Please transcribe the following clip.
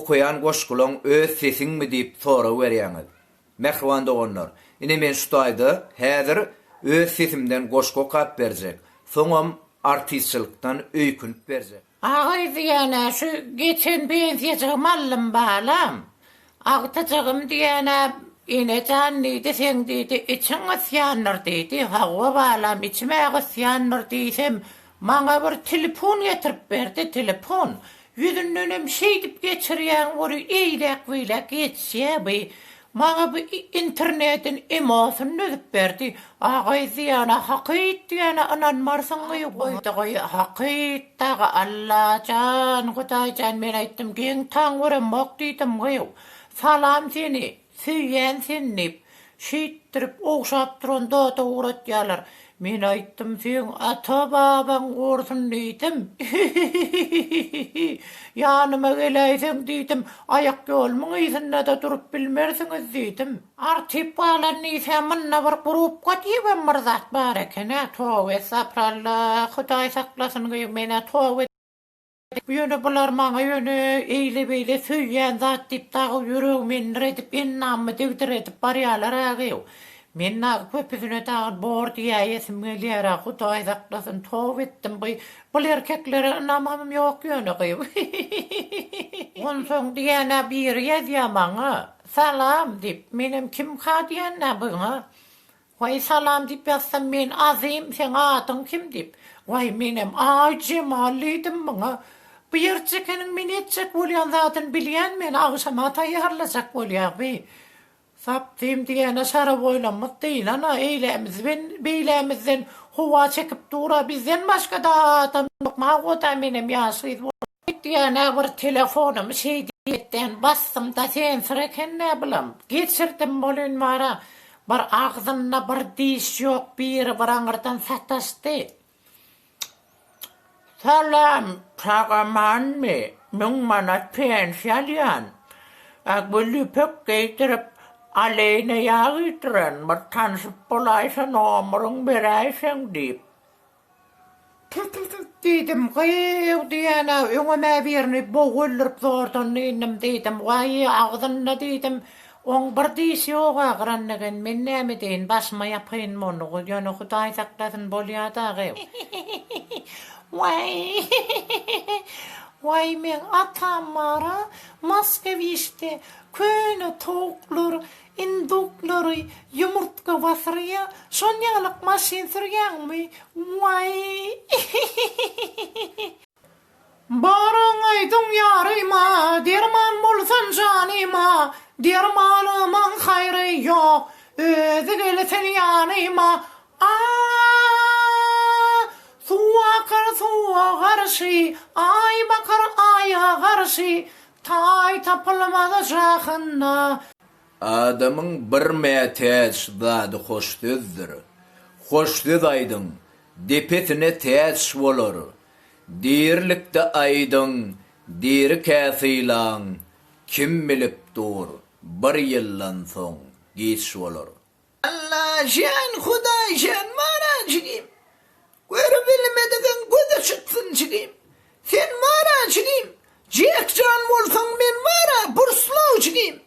okuyan goşgulan öz sesiňmi diýip sora berýäňiz. Mehriban doganlar, ine men şutaýdy, häzir öz sesimden goşgu okap berjek. Soňam artistçylykdan öýkünip berjek. Ağay diýene şu geçen bensiýe mallym balam. Agtajagym diýene ine canlydy sen diýdi, içiň ysýanlar diýdi. Hawa balam içmäge ysýanlar diýsem, maňa bir telefon getirip berdi, telefon. Yüzünden şey dip geçirýän bory eýlek beýlek geçýär. Maňa bu internetin emosyny ödüp berdi. Agay diýene hakyt diýene ananmarsyň goýdy. Hakyt daga Allah can, Hudaý can men aýtdym, geň taň göremok diýdim goýup. Salam seni, süýen seni. Şeýtirip oňşap duran dada uğratýarlar. Men aýtdym, sen ata babaň gorsun diýdim. Ýanyma geläýsen diýdim, ayak ýolmuň ýerinde de durup bilmersiňiz diýdim. Artyp balan niýse menda bir gurup gatýym mirzat bar ekene. Towe sapralla, Hudaý saklasyn goýup mene towe. Ýöne bular maňa ýöne eýle beýle süýýän zat diýip dagy ýüregimi redip ennamy degdiretip barýarlar agyw. Men köpüsüne dağıl bor diýäýesim gelýär, Hudaý saklasyn tow etdim. Bu erkeklere namam ýok ýöne gyýp. Onsoň diýene bir ýazýar maňa. Salam diýip, menem kim diýen nabyňa? Way salam diýip ýazsam men azym, sen adyň kim diýip. Way menem Cemallydim maňa. Bu ýerçekeniň men etjek bolýan zatyn bilýän men agşama taýýarlajak bolýar. Saptym diýene sara boýlanmak diýil ana, eýlemizden howa çekip dura bizden başga da adam ýok. Maňa menem ýaşyz diýene bir telefonum şey diýetden bassym da sen sireken ne bilim. Geçirdim bolyn mara. Bir agzynda bir diş ýok, bir aňyrdan sataşdy. Salam, tagamanmy, men manat pensiýalýan. Agbolly pek geýtirip aleyne ýagytran, bir tanışyp bolaýsa nomeryň beräýsen diýip. Diýdim, "Gyýw" diýene, "Öňeme birini bogullyp zordan indim" diýdim. "Way, agzynda" diýdim. "Oň bir diş ýok agrannagen, men näme deýin, başyma ýapyn monu, ýöne Hudaý saklasyn bolýar dagy." Vay men atamara Moskvişte köne toklar, indukları yumurtka basırıya şonyalık maşin sürgenmi? Vay. Barın aydın yarıyma, derman bulsan canıma, dermanımın hayrı yok, özü gelsin yanıma. Suwa garşy, ay bakar aya garşy, tay tapylmada jahynna. Adamyň bir mätäç zady hoşdüzdür. Hoşdüz aýdyň, depetine täç bolar. Dirlikde aýdyň, diri käsilaň, kim bilip dur, bir ýyldan soň geç bolar. Allah jan, Hudaý jan, mara jigim. Göre bilmedigen göze çıksın çigim. Sen mara çigim. Jek can bolsaň men mara burslaw çigim.